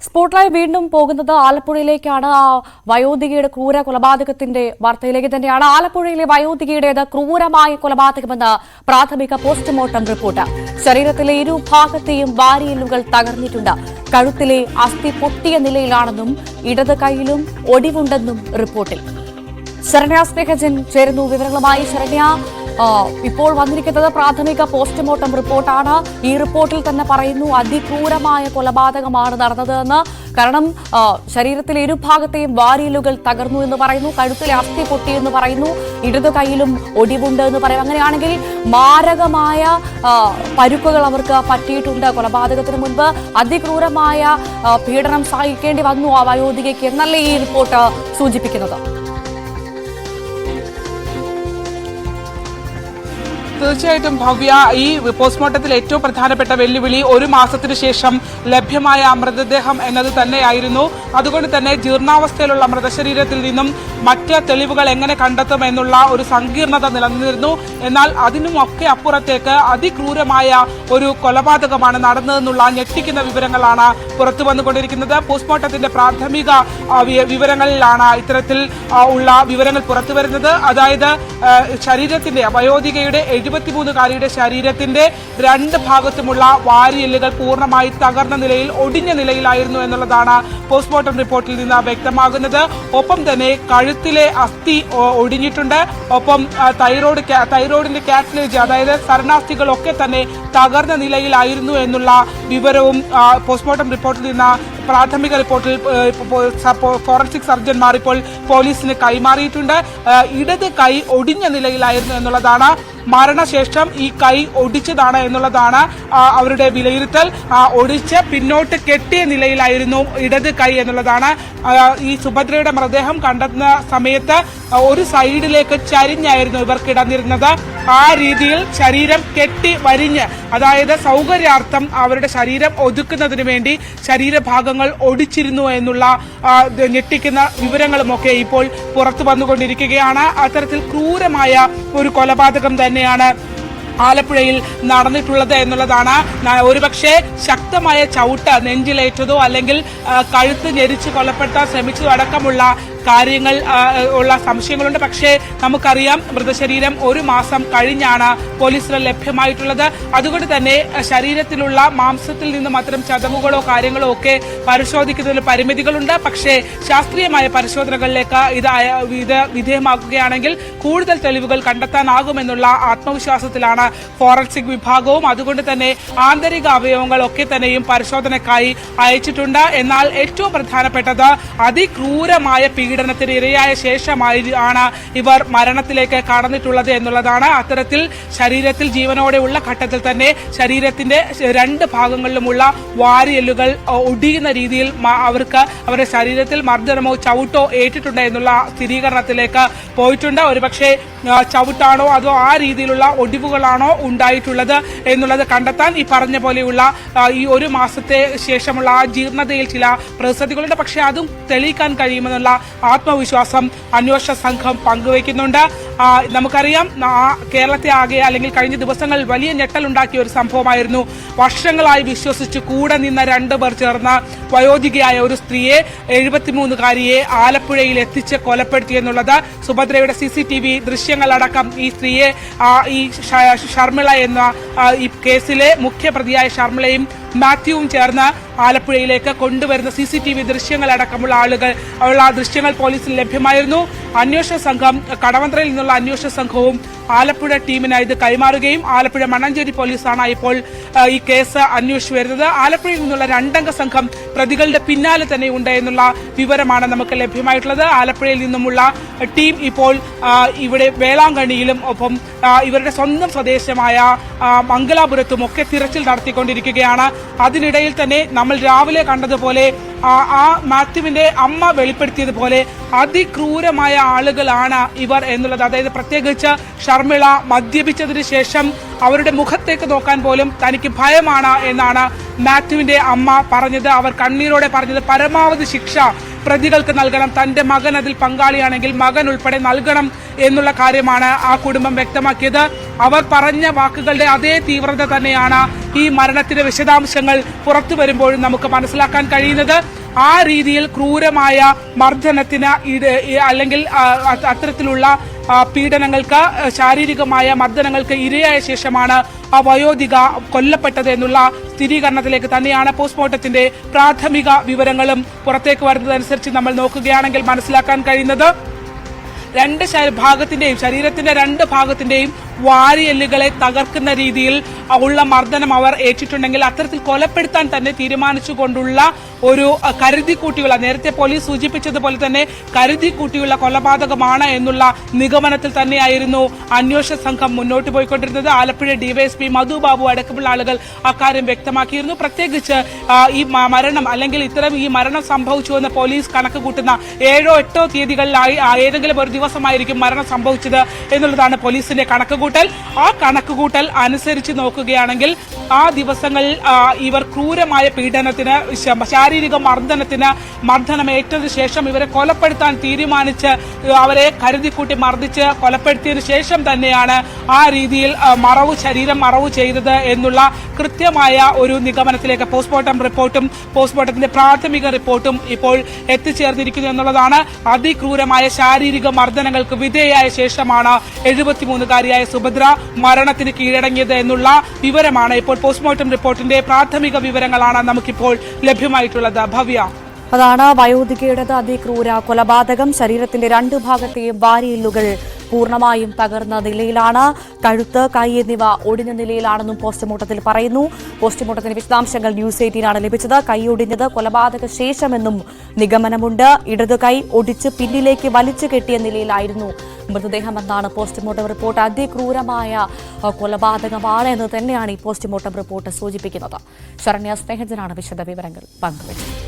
Spotlight വീണ്ടും പോകുന്നത് ആലപ്പുഴയിലേക്കാണ്. വയോധികയുടെ ക്രൂര കൊലപാതകത്തിന്റെ വാർത്തയിലേക്ക് തന്നെയാണ്. ആലപ്പുഴയിലെ വയോധികയുടേത് ക്രൂരമായ കൊലപാതകമെന്ന് പ്രാഥമിക പോസ്റ്റ്മോർട്ടം റിപ്പോർട്ട്. ശരീരത്തിലെ ഇരുഭാഗത്തെയും വാരിയെല്ലുകൾ തകർന്നിട്ടുണ്ട്. കഴുത്തിലെ അസ്ഥി പൊട്ടിയ നിലയിലാണെന്നും ഇടത് കൈയിലും ഒടിവുണ്ടെന്നും റിപ്പോർട്ടിൽ. ശരണ്യ സ്നേഹജൻ ചേരുന്നു വിവരങ്ങളുമായി. ശരണ്യ, ഇപ്പോൾ വന്നിരിക്കുന്നത് പ്രാഥമിക പോസ്റ്റ്മോർട്ടം റിപ്പോർട്ടാണ്. ഈ റിപ്പോർട്ടിൽ തന്നെ പറയുന്നു അതിക്രൂരമായ കൊലപാതകമാണ് നടന്നതെന്ന്. കാരണം ശരീരത്തിലെ ഇരുഭാഗത്തെയും വാരിയലുകൾ തകർന്നു എന്ന് പറയുന്നു, കഴുത്തിലെ അസ്ഥി പൊട്ടിയെന്ന് പറയുന്നു, ഇടതു കൈയിലും ഒടിവുണ്ട് എന്ന് പറയും. അങ്ങനെയാണെങ്കിൽ മാരകമായ പരുക്കുകൾ അവർക്ക് പറ്റിയിട്ടുണ്ട്. കൊലപാതകത്തിന് മുൻപ് അതിക്രൂരമായ പീഡനം സഹിക്കേണ്ടി വന്നു ആ വയോധികയ്ക്ക് എന്നല്ലേ ഈ റിപ്പോർട്ട് സൂചിപ്പിക്കുന്നത്? തീർച്ചയായിട്ടും ഭവ്യ, ഈ പോസ്റ്റ്മോർട്ടത്തിൽ ഏറ്റവും പ്രധാനപ്പെട്ട വെല്ലുവിളി ഒരു മാസത്തിനു ശേഷം ലഭ്യമായ മൃതദേഹം എന്നത് തന്നെയായിരുന്നു. അതുകൊണ്ട് തന്നെ ജീർണാവസ്ഥയിലുള്ള മൃതശരീരത്തിൽ നിന്നും മറ്റ് തെളിവുകൾ എങ്ങനെ കണ്ടെത്തും എന്നുള്ള ഒരു സങ്കീർണത നിലനിന്നിരുന്നു. എന്നാൽ അതിനുമൊക്കെ അപ്പുറത്തേക്ക് അതിക്രൂരമായ ഒരു കൊലപാതകമാണ് നടന്നതെന്നുള്ള ഞെട്ടിക്കുന്ന വിവരങ്ങളാണ് പുറത്തു വന്നുകൊണ്ടിരിക്കുന്നത്. പോസ്റ്റ്മോർട്ടത്തിന്റെ പ്രാഥമിക വിവരങ്ങളിലാണ് ഇത്തരത്തിൽ ഉള്ള വിവരങ്ങൾ പുറത്തു വരുന്നത്. അതായത് ശരീരത്തിന്റെ വയോധികയുടെ 73-കാരിയുടെ ശരീരത്തിന്റെ രണ്ട് ഭാഗത്തുമുള്ള വാരിയെല്ലുകൾ പൂർണ്ണമായി തകർന്ന നിലയിൽ ഒടിഞ്ഞ നിലയിലായിരുന്നു എന്നുള്ളതാണ് പോസ്റ്റ്മോർട്ടം റിപ്പോർട്ടിൽ നിന്ന് വ്യക്തമാകുന്നത്. ഒപ്പം തന്നെ കഴുത്തിലെ അസ്ഥി ഒടിഞ്ഞിട്ടുണ്ട്. ഒപ്പം തൈറോയിഡിന്റെ കാറ്റ്ലേജ്, അതായത് സരണാസ്ഥികളൊക്കെ തന്നെ തകർന്ന നിലയിലായിരുന്നു എന്നുള്ള വിവരവും പോസ്റ്റ്മോർട്ടം റിപ്പോർട്ടിൽ നിന്ന് പ്രാഥമിക റിപ്പോർട്ടിൽ ഫോറൻസിക് സർജൻമാർ ഇപ്പോൾ പോലീസിന് കൈമാറിയിട്ടുണ്ട്. ഇടത് കൈ ഒടിഞ്ഞ നിലയിലായിരുന്നു എന്നുള്ളതാണ്. മരണശേഷം ഈ കൈ ഒടിച്ചതാണ് എന്നുള്ളതാണ് അവരുടെ വിലയിരുത്തൽ. ഒടിച്ച് പിന്നോട്ട് കെട്ടിയ നിലയിലായിരുന്നു ഇടത് കൈ എന്നുള്ളതാണ്. ഈ സുഭദ്രയുടെ മൃതദേഹം കണ്ടെത്തുന്ന സമയത്ത് ഒരു സൈഡിലേക്ക് ചരിഞ്ഞായിരുന്നു ഇവർ കിടന്നിരുന്നത്. ആ രീതിയിൽ ശരീരം കെട്ടി വരിഞ്ഞ്, അതായത് സൗകര്യാർത്ഥം അവരുടെ ശരീരം ഒതുക്കുന്നതിന് വേണ്ടി ശരീരഭാഗങ്ങൾ ഒടിച്ചിരുന്നു എന്നുള്ള ഞെട്ടിക്കുന്ന വിവരങ്ങളുമൊക്കെ ഇപ്പോൾ പുറത്തു വന്നുകൊണ്ടിരിക്കുകയാണ്. അത്തരത്തിൽ ക്രൂരമായ ഒരു കൊലപാതകം തന്നെയാണ് ആലപ്പുഴയിൽ നടന്നിട്ടുള്ളത് എന്നുള്ളതാണ്. ഒരുപക്ഷെ ശക്തമായ ചവിട്ട് നെഞ്ചിലേറ്റതോ അല്ലെങ്കിൽ കഴുത്ത് ഞെരിച്ച് കൊല്ലപ്പെട്ടാൻ ശ്രമിച്ചതോ അടക്കമുള്ള കാര്യങ്ങൾ ഉള്ള സംശയങ്ങളുണ്ട്. പക്ഷേ നമുക്കറിയാം, മൃതശരീരം ഒരു മാസം കഴിഞ്ഞാണ് പോലീസിന് ലഭ്യമായിട്ടുള്ളത്. അതുകൊണ്ട് തന്നെ ശരീരത്തിലുള്ള മാംസത്തിൽ നിന്ന് മാത്രം ചതവുകളോ കാര്യങ്ങളോ ഒക്കെ പരിശോധിക്കുന്നതിൽ പരിമിതികളുണ്ട്. പക്ഷേ ശാസ്ത്രീയമായ പരിശോധനകളിലേക്ക് ഇത് വിധേയമാക്കുകയാണെങ്കിൽ കൂടുതൽ തെളിവുകൾ കണ്ടെത്താനാകുമെന്നുള്ള ആത്മവിശ്വാസത്തിലാണ് ഫോറൻസിക് വിഭാഗവും. അതുകൊണ്ട് തന്നെ ആന്തരിക അവയവങ്ങളൊക്കെ തന്നെയും പരിശോധനയ്ക്കായി അയച്ചിട്ടുണ്ട്. എന്നാൽ ഏറ്റവും പ്രധാനപ്പെട്ടത് അതിക്രൂരമായ പീഡനത്തിന് ഇരയായ ശേഷമാണ് ഇവർ മരണത്തിലേക്ക് കടന്നിട്ടുള്ളത് എന്നുള്ളതാണ്. അത്തരത്തിൽ ശരീരത്തിൽ ജീവനോടെയുള്ള ഘട്ടത്തിൽ തന്നെ ശരീരത്തിന്റെ രണ്ട് ഭാഗങ്ങളിലുമുള്ള വാരിയെല്ലുകൾ ഒടിയുന്ന രീതിയിൽ അവരുടെ ശരീരത്തിൽ മർദ്ദനമോ ചവിട്ടോ ഏറ്റിട്ടുണ്ട് എന്നുള്ള സ്ഥിരീകരണത്തിലേക്ക് പോയിട്ടുണ്ട്. ഒരുപക്ഷെ ചവിട്ടാണോ അതോ ആ രീതിയിലുള്ള ഒടിവുകളാണോ ഉണ്ടായിട്ടുള്ളത് എന്നുള്ളത് കണ്ടെത്താൻ ഈ പറഞ്ഞ പോലെയുള്ള ഈ ഒരു മാസത്തെ ശേഷമുള്ള ആ ജീർണതയിൽ ചില പ്രതിസന്ധികളുണ്ട്. പക്ഷെ അതും തെളിയിക്കാൻ കഴിയുമെന്നുള്ള ആത്മവിശ്വാസം അന്വേഷണ സംഘം പങ്കുവയ്ക്കുന്നുണ്ട്. നമുക്കറിയാം, കേരളത്തെ ആകെ അല്ലെങ്കിൽ കഴിഞ്ഞ ദിവസങ്ങളിൽ വലിയ ഞെട്ടലുണ്ടാക്കിയ ഒരു സംഭവമായിരുന്നു. വർഷങ്ങളായി വിശ്വസിച്ച് കൂടെ നിന്ന രണ്ടുപേർ ചേർന്ന് വയോധികയായ ഒരു സ്ത്രീയെ 73-കാരിയെ ആലപ്പുഴയിൽ എത്തിച്ച് കൊലപ്പെടുത്തിയെന്നുള്ളത്. സുഭദ്രയുടെ CCTV ദൃശ്യങ്ങളടക്കം ഈ സ്ത്രീയെ ഈ ഷർമിള എന്ന ഈ കേസിലെ മുഖ്യപ്രതിയായ ഷർമിളയും മാത്യുവും ചേർന്ന് ആലപ്പുഴയിലേക്ക് കൊണ്ടുവരുന്ന CCTV ദൃശ്യങ്ങളടക്കമുള്ള ദൃശ്യങ്ങൾ പോലീസിന് ലഭ്യമായിരുന്നു. അന്വേഷണ സംഘം, കടവന്ത്രയിൽ നിന്നുള്ള അന്വേഷണ സംഘവും ആലപ്പുഴ ടീമിന് ഇത് കൈമാറുകയും ആലപ്പുഴ മണ്ണഞ്ചേരി പോലീസാണ് ഇപ്പോൾ ഈ കേസ് അന്വേഷിച്ചു വരുന്നത്. ആലപ്പുഴയിൽ നിന്നുള്ള 2-അംഗ സംഘം പ്രതികളുടെ പിന്നാലെ തന്നെ ഉണ്ട് എന്നുള്ള വിവരമാണ് നമുക്ക് ലഭ്യമായിട്ടുള്ളത്. ആലപ്പുഴയിൽ നിന്നുമുള്ള ടീം ഇപ്പോൾ ഇവിടെ വേളാങ്കണ്ണിയിലും ഒപ്പം ഇവരുടെ സ്വന്തം സ്വദേശമായ മംഗലാപുരത്തും ഒക്കെ തിരച്ചിൽ നടത്തിക്കൊണ്ടിരിക്കുകയാണ്. അതിനിടയിൽ തന്നെ നമ്മൾ രാവിലെ കണ്ടതുപോലെ ആ മാത്യുവിന്റെ അമ്മ വെളിപ്പെടുത്തിയതുപോലെ അതിക്രൂരമായ ആളുകളാണ് ഇവർ എന്നുള്ളത്. അതായത് പ്രത്യേകിച്ച് ഷർമിള മദ്യപിച്ചതിന് ശേഷം അവരുടെ മുഖത്തേക്ക് നോക്കാൻ പോലും തനിക്ക് ഭയമാണ് എന്നാണ് മാത്യുവിന്റെ അമ്മ പറഞ്ഞത്. അവർ കണ്ണീരോടെ പറഞ്ഞത് പരമാവധി ശിക്ഷ പ്രതികൾക്ക് നൽകണം, തന്റെ മകൻ അതിൽ പങ്കാളിയാണെങ്കിൽ മകൻ ഉൾപ്പെടെ നൽകണം എന്നുള്ള കാര്യമാണ് ആ കുടുംബം വ്യക്തമാക്കിയത്. അവർ പറഞ്ഞ വാക്കുകളുടെ അതേ തീവ്രത തന്നെയാണ് ഈ മരണത്തിന്റെ വിശദാംശങ്ങൾ പുറത്തു വരുമ്പോഴും നമുക്ക് മനസ്സിലാക്കാൻ കഴിയുന്നത്. ആ രീതിയിൽ ക്രൂരമായ മർദ്ദനത്തിന് അല്ലെങ്കിൽ അത്തരത്തിലുള്ള പീഡനങ്ങൾക്ക്, ശാരീരികമായ മർദ്ദനങ്ങൾക്ക് ഇരയായ ശേഷമാണ് ആ വയോധിക കൊല്ലപ്പെട്ടത് എന്നുള്ള സ്ഥിരീകരണത്തിലേക്ക് തന്നെയാണ് പോസ്റ്റ്മോർട്ടത്തിന്റെ പ്രാഥമിക വിവരങ്ങളും പുറത്തേക്ക് വരുന്നതനുസരിച്ച് നമ്മൾ നോക്കുകയാണെങ്കിൽ മനസ്സിലാക്കാൻ കഴിയുന്നത്. ശരീരത്തിന്റെ രണ്ട് ഭാഗത്തിന്റെയും വാരിയെല്ലുകളെ തകർക്കുന്ന രീതിയിൽ ഉള്ള മർദ്ദനം അവർ ഏറ്റിട്ടുണ്ടെങ്കിൽ അത്തരത്തിൽ കൊലപ്പെടുത്താൻ തന്നെ തീരുമാനിച്ചുകൊണ്ടുള്ള ഒരു കരുതിക്കൂട്ടിയുള്ള, നേരത്തെ പോലീസ് സൂചിപ്പിച്ചതുപോലെ തന്നെ കരുതിക്കൂട്ടിയുള്ള കൊലപാതകമാണ് എന്നുള്ള നിഗമനത്തിൽ തന്നെയായിരുന്നു അന്വേഷണ സംഘം മുന്നോട്ട് പോയിക്കൊണ്ടിരുന്നത്. ആലപ്പുഴ ഡിവൈഎസ്പി മധുബാബു അടക്കമുള്ള ആളുകൾ അക്കാര്യം വ്യക്തമാക്കിയിരുന്നു. പ്രത്യേകിച്ച് ഈ മരണം അല്ലെങ്കിൽ ഈ മരണം സംഭവിച്ചുവെന്ന് പോലീസ് കണക്ക് കൂട്ടുന്ന 7 or 8 തീയതികളിലായി ഏതെങ്കിലും ഒരു ദിവസമായിരിക്കും മരണം സംഭവിച്ചത് എന്നുള്ളതാണ് പോലീസിന്റെ കണക്കുകൂട്ടൽ. ആ കണക്കുകൂട്ടൽ അനുസരിച്ച് നോക്കുകയാണെങ്കിൽ ആ ദിവസങ്ങളിൽ ഇവർ ക്രൂരമായ പീഡനത്തിന്, ശാരീരിക മർദ്ദനമേറ്റതിനു ശേഷം ഇവരെ കൊലപ്പെടുത്താൻ തീരുമാനിച്ച് അവരെ കരുതിക്കൂട്ടി മർദ്ദിച്ച് കൊലപ്പെടുത്തിയതിനു ശേഷം തന്നെയാണ് ആ രീതിയിൽ ശരീരം മറവ് ചെയ്തത് എന്നുള്ള കൃത്യമായ ഒരു നിഗമനത്തിലേക്ക് പോസ്റ്റ്മോർട്ടത്തിന്റെ പ്രാഥമിക റിപ്പോർട്ടും ഇപ്പോൾ എത്തിച്ചേർന്നിരിക്കുന്നു എന്നുള്ളതാണ്. അതിക്രൂരമായ ശാരീരിക മർദ്ദനങ്ങൾക്ക് വിധേയായ ശേഷമാണ് 73-കാരിയായ സുഭദ്ര മരണത്തിന് കീഴടങ്ങിയത് എന്നുള്ള വിവരമാണ് ഇപ്പോൾ പോസ്റ്റ്മോർട്ടം റിപ്പോർട്ടിന്റെ പ്രാഥമിക വിവരങ്ങളാണ് നമുക്കിപ്പോൾ ലഭ്യമായിട്ടുള്ളത്. ഭവ്യ, അതാണ് വയോധികയുടേത് അതിക്രൂര കൊലപാതകം. ശരീരത്തിന്റെ 2 ഭാഗത്തെയും വാരിയെല്ലുകൾ പൂർണ്ണമായും തകർന്ന നിലയിലാണ്. കഴുത്ത്, കൈ എന്നിവ ഒടിഞ്ഞ നിലയിലാണെന്നും പോസ്റ്റ്മോർട്ടത്തിൽ പറയുന്നു. പോസ്റ്റ്മോർട്ടത്തിന്റെ വിശദാംശങ്ങൾ ന്യൂസ് 18 ലഭിച്ചത്. കൈ ഒടിഞ്ഞത് കൊലപാതക ശേഷമെന്നും നിഗമനമുണ്ട്. ഇടതു കൈ ഒടിച്ച് പിന്നിലേക്ക് വലിച്ചു കെട്ടിയ നിലയിലായിരുന്നു മൃതദേഹമെന്നാണ് പോസ്റ്റ്മോർട്ടം റിപ്പോർട്ട്. അതിക്രൂരമായ കൊലപാതകമാണ് എന്ന് തന്നെയാണ് ഈ പോസ്റ്റ്മോർട്ടം റിപ്പോർട്ട് സൂചിപ്പിക്കുന്നത്. ശരണ്യ സ്നേഹജനാണ് വിശദവിവരങ്ങൾ പങ്കുവച്ചത്.